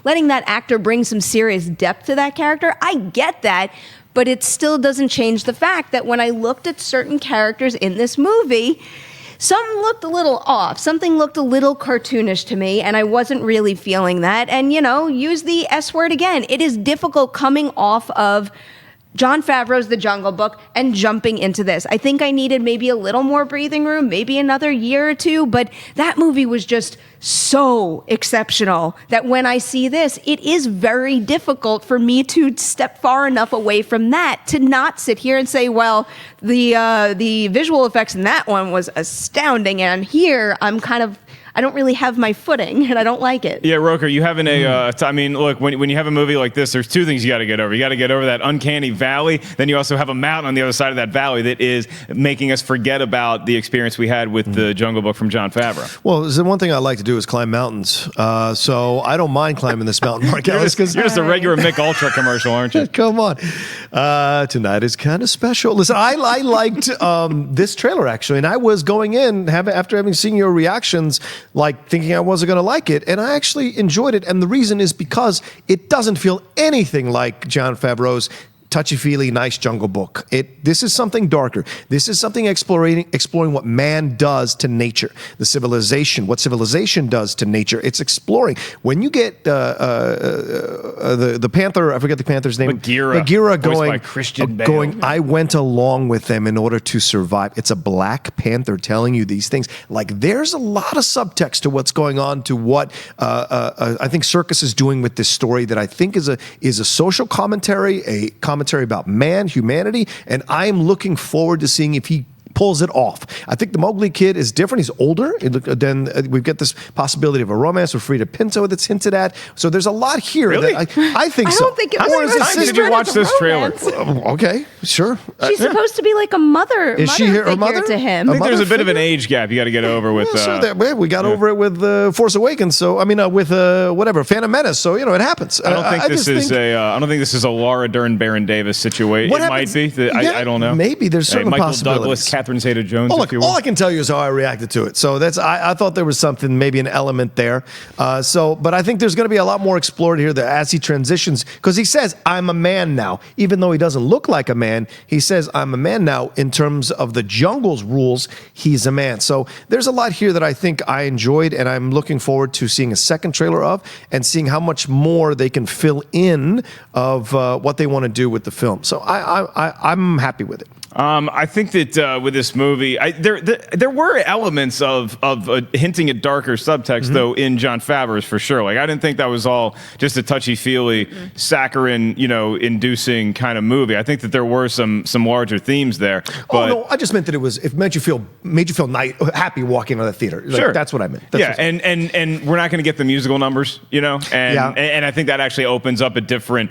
letting that actor bring some serious depth to that character. I get that, but it still doesn't change the fact that when I looked at certain characters in this movie, something looked a little off. Something looked a little cartoonish to me, and I wasn't really feeling that. And, use the S word again. It is difficult coming off of Jon Favreau's The Jungle Book and jumping into this. I think I needed maybe a little more breathing room, maybe another year or two, but that movie was just so exceptional that when I see this, it is very difficult for me to step far enough away from that to not sit here and say, well, the visual effects in that one was astounding, and here I don't really have my footing, and I don't like it. Yeah, Rocha, you having look, when you have a movie like this, there's two things you got to get over. You got to get over that uncanny valley. Then you also have a mountain on the other side of that valley that is making us forget about the experience we had with the Jungle Book from Jon Favreau. Well, the one thing I like to do is climb mountains. So I don't mind climbing this mountain, Mark Ellis. You're just a regular Mick Ultra commercial, aren't you? Come on. Tonight is kind of special. Listen, I liked this trailer, actually, and I was going in, after having seen your reactions, thinking I wasn't going to like it, and I actually enjoyed it. And the reason is because it doesn't feel anything like Jon Favreau's touchy-feely, nice Jungle Book. This is something darker. This is something exploring what man does to nature, what civilization does to nature. It's exploring. When you get the Panther, I forget the Panther's name. Bagheera going, by Christian Bale. I went along with them in order to survive. It's a Black Panther telling you these things. There's a lot of subtext to what's going on, to what I think Serkis is doing with this story that I think is a social commentary, a commentary about humanity, and I'm looking forward to seeing if he pulls it off. I think the Mowgli kid is different. He's older. Then we've got this possibility of a romance with Frida Pinto that's hinted at. So there's a lot here. Really? That I think so. I don't think it How was many times did you watch this trailer? Okay, sure. She's supposed to be like a mother. Is she her mother to him? I think there's a bit of an age gap you got to get over with. We got over it with Force Awakens. So with Phantom Menace. So it happens. I don't think this is a Laura Dern, Baron Davis situation. It might be. I don't know. Maybe there's certain Michael possibilities. Douglas, Catherine Zeta-Jones. All I can tell you is how I reacted to it. So I thought there was something, maybe an element there. But I think there's going to be a lot more explored here as he transitions, because he says, I'm a man now. Even though he doesn't look like a man, he says, I'm a man now. In terms of the jungle's rules, he's a man. So there's a lot here that I think I enjoyed, and I'm looking forward to seeing a second trailer of and seeing how much more they can fill in of what they want to do with the film. So I'm happy with it. I think that with this movie, there were elements of hinting at darker subtext, though, in Jon Favreau's for sure. I didn't think that was all just a touchy-feely, saccharine, inducing kind of movie. I think that there were some larger themes there. But no, I just meant that it made you feel happy walking out of the theater. Sure, that's what I meant. And we're not going to get the musical numbers, and I think that actually opens up a different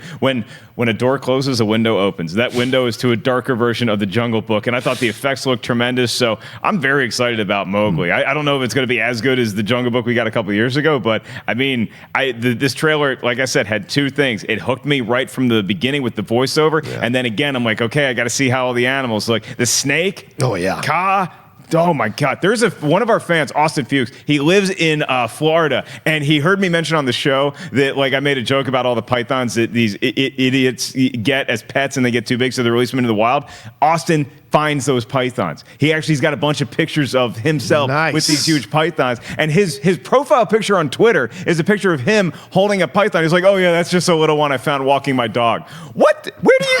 when a door closes, a window opens. That window is to a darker version of the Jungle Book, and I thought the effects looked tremendous, so I'm very excited about Mowgli. I don't know if it's going to be as good as the Jungle Book we got a couple of years ago, but this trailer, like I said, had two things. It hooked me right from the beginning with the voiceover, and then again, I'm like, okay, I got to see how all the animals look. The snake, oh yeah, Kaa, Oh my God! There's one of our fans, Austin Fuchs. He lives in Florida, and he heard me mention on the show that like I made a joke about all the pythons that these idiots get as pets, and they get too big, so they release them into the wild. Austin finds those pythons. He's got a bunch of pictures of himself with these huge pythons, and his profile picture on Twitter is a picture of him holding a python. He's like, "Oh yeah, that's just a little one I found walking my dog." What? Where do you?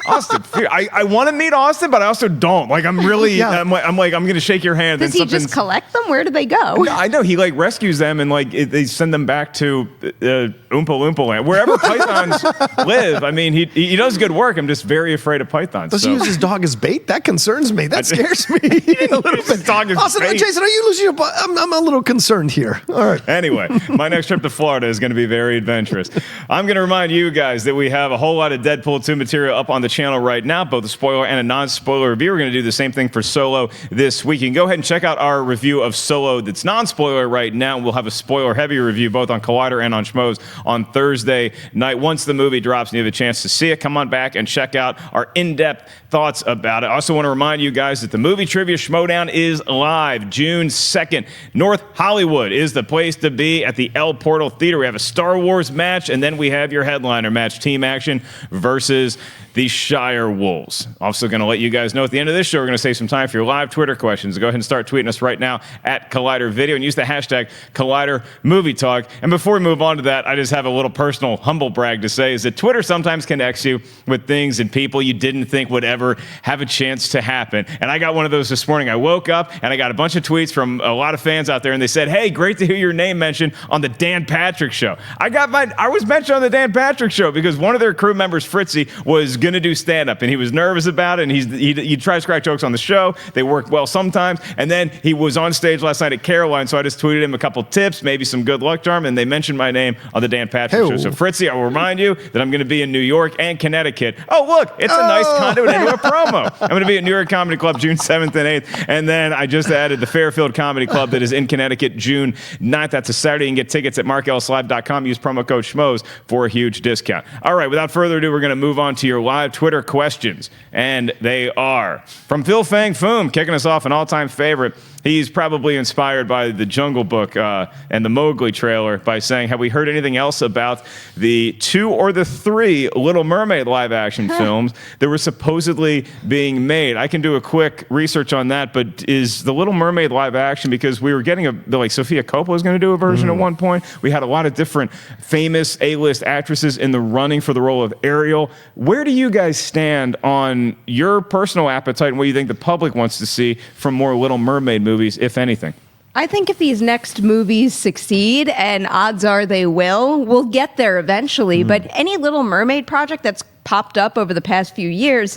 Austin, I want to meet Austin, but I also don't. Like, I'm really, I'm going to shake your hand. Does he just collect them? Where do they go? No, I know he like rescues them and like they send them back to Oompa Loompa land, wherever pythons live. I mean, he does good work. I'm just very afraid of pythons. Does he use his dog as bait? That concerns me. That scares me a little bit. Austin, Jason, are you losing your? I'm a little concerned here. All right. Anyway, my next trip to Florida is going to be very adventurous. I'm going to remind you guys that we have a whole lot of Deadpool 2 material up on the channel right now, both a spoiler and a non-spoiler review. We're going to do the same thing for Solo this week. You can go ahead and check out our review of Solo that's non-spoiler right now. We'll have a spoiler-heavy review both on Collider and on Schmoes on Thursday night. Once the movie drops and you have a chance to see it, come on back and check out our in-depth thoughts about it. I also want to remind you guys that the Movie Trivia Schmoedown is live June 2nd. North Hollywood is the place to be at the El Portal Theater. We have a Star Wars match, and then we have your headliner match, Team Action versus the Shire Wolves. Also going to let you guys know at the end of this show, we're going to save some time for your live Twitter questions. Go ahead and start tweeting us right now at Collider Video and use the hashtag Collider Movie Talk. And before we move on to that, I just have a little personal humble brag to say is that Twitter sometimes connects you with things and people you didn't think would ever have a chance to happen. And I got one of those this morning. I woke up and I got a bunch of tweets from a lot of fans out there, and they said, "Hey, great to hear your name mentioned on the Dan Patrick Show." I was mentioned on the Dan Patrick Show because one of their crew members, Fritzy, was going to do stand-up, and he was nervous about it, and he tries to crack jokes on the show. They work well sometimes, and then he was on stage last night at Caroline, so I just tweeted him a couple tips, maybe some good luck charm, and they mentioned my name on the Dan Patrick Show. So Fritzy, I will remind you that I'm going to be in New York and Connecticut. Oh, look, it's a nice conduit into a promo. I'm going to be at New York Comedy Club June 7th and 8th, and then I just added the Fairfield Comedy Club that is in Connecticut June 9th. That's a Saturday. You can get tickets at markellislive.com. Use promo code Schmoes for a huge discount. All right, without further ado, we're going to move on to your live Twitter questions, and they are from Phil Fang Foom, kicking us off, an all-time favorite. He's probably inspired by the Jungle Book and the Mowgli trailer by saying, have we heard anything else about the 2 or the 3 Little Mermaid live-action films that were supposedly being made? I can do a quick research on that, but is the Little Mermaid live-action, because we were getting like Sophia Coppola was going to do a version at one point. We had a lot of different famous A-list actresses in the running for the role of Ariel. Where do you guys stand on your personal appetite and what you think the public wants to see from more Little Mermaid movies, if anything? I think if these next movies succeed, and odds are they will, we'll get there eventually. But any Little Mermaid project that's popped up over the past few years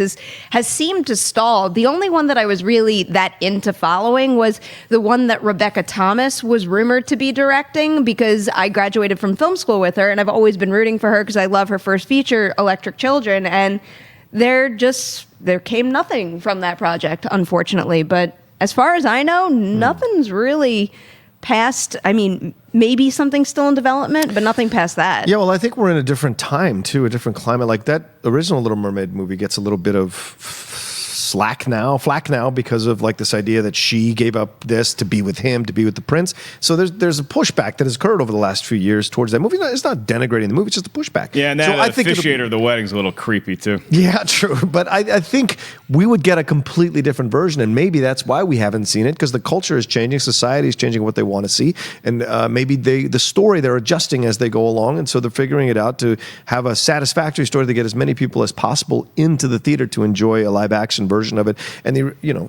has seemed to stall. The only one that I was really that into following was the one that Rebecca Thomas was rumored to be directing, because I graduated from film school with her, and I've always been rooting for her because I love her first feature, Electric Children, and there came nothing from that project, unfortunately. But as far as I know, nothing's really past. I mean, maybe something's still in development, but nothing past that. Yeah, well, I think we're in a different time, too, a different climate. Like that original Little Mermaid movie gets a little bit of flack now because of like this idea that she gave up this to be with him, to be with the prince. So there's a pushback that has occurred over the last few years towards that movie. It's not denigrating the movie, it's just a pushback. Yeah, and that officiator of the wedding's a little creepy too. Yeah, true. But I think we would get a completely different version, and maybe that's why we haven't seen it, because the culture is changing, society is changing what they want to see, and maybe the story they're adjusting as they go along, and so they're figuring it out to have a satisfactory story to get as many people as possible into the theater to enjoy a live action version of it. And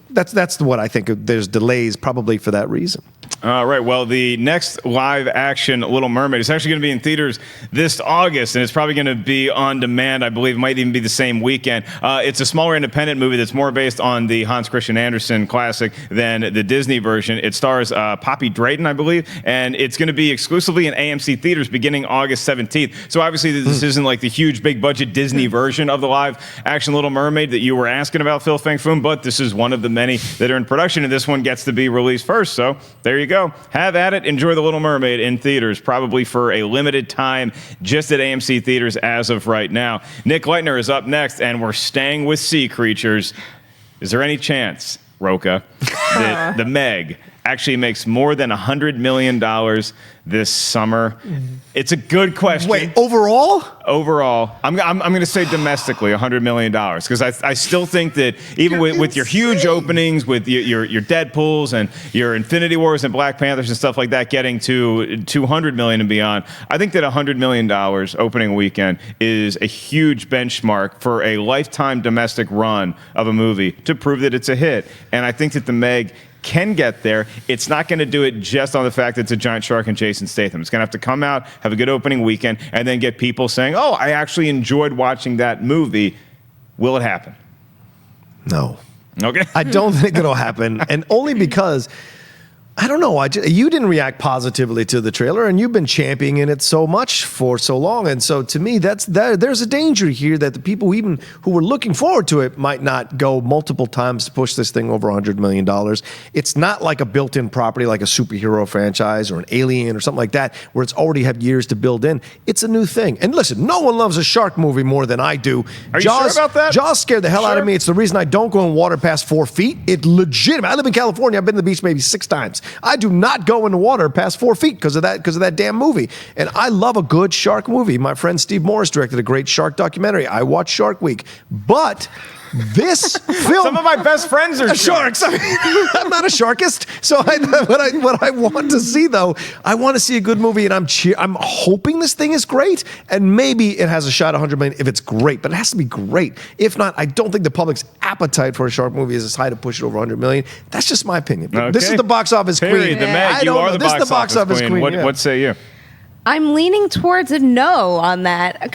that's what I think. There's delays probably for that reason. All right. Well, the next live action Little Mermaid is actually going to be in theaters this August, and it's probably going to be on demand. I believe it might even be the same weekend. It's a smaller independent movie that's more based on the Hans Christian Andersen classic than the Disney version. It stars Poppy Drayton, I believe, and it's going to be exclusively in AMC theaters beginning August 17th. So obviously this isn't like the huge big budget Disney version of the live action Little Mermaid that you were asking about, Phil Fang Foom, but this is one of the many that are in production, and this one gets to be released first. So there you go. Have at it. Enjoy The Little Mermaid in theaters, probably for a limited time, just at AMC theaters as of right now. Nick Leitner is up next, and we're staying with sea creatures. Is there any chance Rocha, that the Meg actually makes more than $100 million this summer? It's a good question. Wait, overall? Overall, I'm going to say domestically $100 million, because I still think that even with your huge openings, with your Deadpools and your Infinity Wars and Black Panthers and stuff like that, getting to $200 million and beyond, I think that $100 million opening weekend is a huge benchmark for a lifetime domestic run of a movie to prove that it's a hit. And I think that the Meg can get there. It's not going to do it just on the fact that it's a giant shark and Jason Statham. It's going to have to come out, have a good opening weekend, and then get people saying, oh, I actually enjoyed watching that movie. Will it happen? No. Okay. I don't think it'll happen. And only because, I don't know, you didn't react positively to the trailer, and you've been championing it so much for so long. And so to me, there's a danger here that the people even who were looking forward to it might not go multiple times to push this thing over $100 million. It's not like a built-in property like a superhero franchise or an Alien or something like that, where it's already had years to build in. It's a new thing. And listen, no one loves a shark movie more than I do. Are you sure about that? Jaws scared the hell out of me. It's the reason I don't go in water past 4 feet. It legitimate. I live in California. I've been to the beach maybe 6 times. I do not go in the water past 4 feet because of that damn movie. And I love a good shark movie. My friend Steve Morris directed a great shark documentary. I watched Shark Week. But this film... Some of my best friends are sharks. I'm not a sharkist. So what I want to see, though, I want to see a good movie, and I'm hoping this thing is great, and maybe it has a shot at $100 million if it's great, but it has to be great. If not, I don't think the public's appetite for a shark movie is as high to push it over $100 million. That's just my opinion. Okay. This is the box office Perri, queen. the Meg, you are the box office queen. What say you? I'm leaning towards a no on that.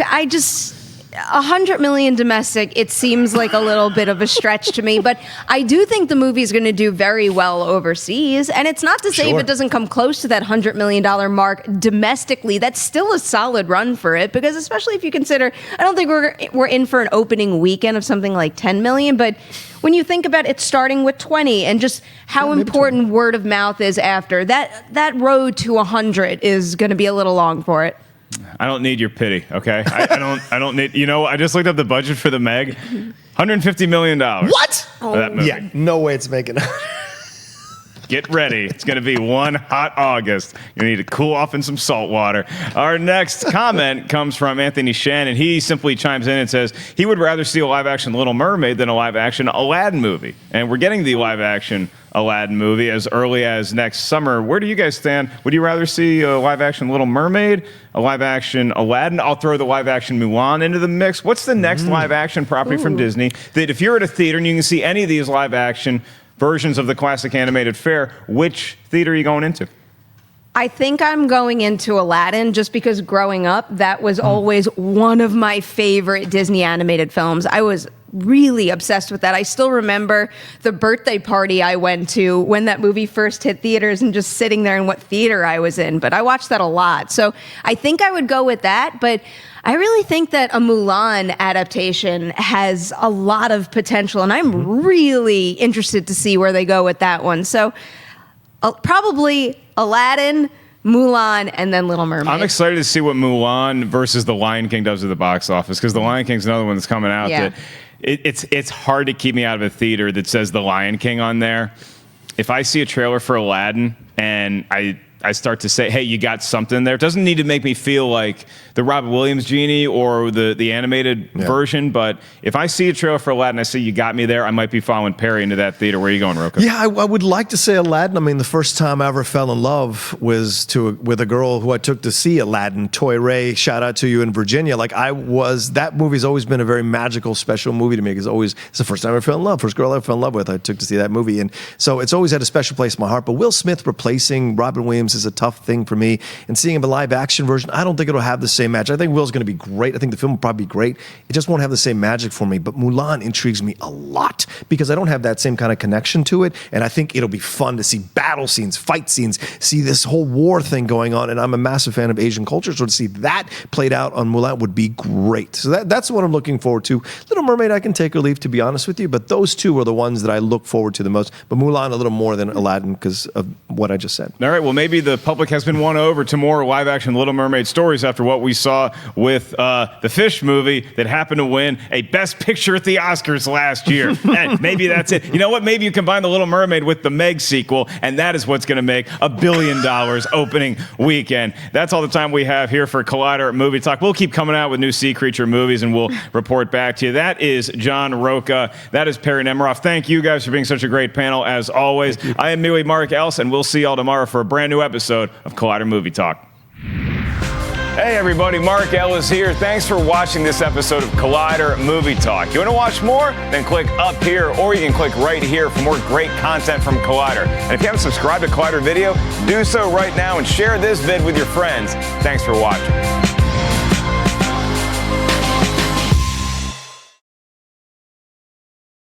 $100 million domestic, it seems like a little bit of a stretch to me, but I do think the movie is going to do very well overseas. And it's not to say if it doesn't come close to that $100 million mark domestically, that's still a solid run for it, because especially if you consider, I don't think we're in for an opening weekend of something like 10 million, but when you think about it starting with 20 and just how important word of mouth is after, that road to 100 is going to be a little long for it. I don't need your pity, okay? I don't need, I just looked up the budget for the Meg. $150 million. What? For that movie. Yeah, no way it's making it. Get ready. It's going to be one hot August. You need to cool off in some salt water. Our next comment comes from Anthony Shannon. He simply chimes in and says he would rather see a live-action Little Mermaid than a live-action Aladdin movie. And we're getting the live-action Aladdin movie as early as next summer. Where do you guys stand? Would you rather see a live-action Little Mermaid, a live-action Aladdin? I'll throw the live-action Mulan into the mix. What's the next live-action property from Disney that if you're at a theater and you can see any of these live-action versions of the classic animated fare, which theater are you going into? I think I'm going into Aladdin just because growing up, that was always one of my favorite Disney animated films. I was really obsessed with that. I still remember the birthday party I went to when that movie first hit theaters and just sitting there in what theater I was in. But I watched that a lot. So I think I would go with that. But I really think that a Mulan adaptation has a lot of potential, and I'm really interested to see where they go with that one. So probably Aladdin, Mulan, and then Little Mermaid. I'm excited to see what Mulan versus The Lion King does at the box office, because The Lion King's another one that's coming out that it's hard to keep me out of a theater that says The Lion King on there. If I see a trailer for Aladdin and I start to say, hey, you got something there. It doesn't need to make me feel like the Robin Williams genie or the animated version, but if I see a trailer for Aladdin, I see you got me there, I might be following Perri into that theater. Where are you going, Rocha? Yeah, I would like to say Aladdin. I mean, the first time I ever fell in love was with a girl who I took to see Aladdin, Toy Ray. Shout out to you in Virginia. That movie's always been a very magical, special movie to me. It's the first time I fell in love. First girl I fell in love with, I took to see that movie. And so it's always had a special place in my heart. But Will Smith replacing Robin Williams is a tough thing for me. And seeing him a live action version, I don't think it'll have the same magic. I think Will's going to be great. I think the film will probably be great. It just won't have the same magic for me. But Mulan intrigues me a lot because I don't have that same kind of connection to it. And I think it'll be fun to see battle scenes, fight scenes, see this whole war thing going on. And I'm a massive fan of Asian culture. So to see that played out on Mulan would be great. So that's what I'm looking forward to. Little Mermaid, I can take or leave, to be honest with you. But those two are the ones that I look forward to the most. But Mulan a little more than Aladdin because of what I just said. All right. Well, maybe maybe the public has been won over to more live-action Little Mermaid stories after what we saw with the Fish movie that happened to win a Best Picture at the Oscars last year. And maybe that's it. You know what? Maybe you combine the Little Mermaid with the Meg sequel, and that is what's going to make $1 billion opening weekend. That's all the time we have here for Collider Movie Talk. We'll keep coming out with new sea creature movies, and we'll report back to you. That is John Rocha. That is Perri Nemiroff. Thank you guys for being such a great panel, as always. I am Mowgli Mark Ellis, and we'll see y'all tomorrow for a brand new episode of Collider Movie Talk. Hey everybody, Mark Ellis here. Thanks for watching this episode of Collider Movie Talk. You want to watch more? Then click up here, or you can click right here for more great content from Collider. And if you haven't subscribed to Collider Video, do so right now and share this vid with your friends. Thanks for watching.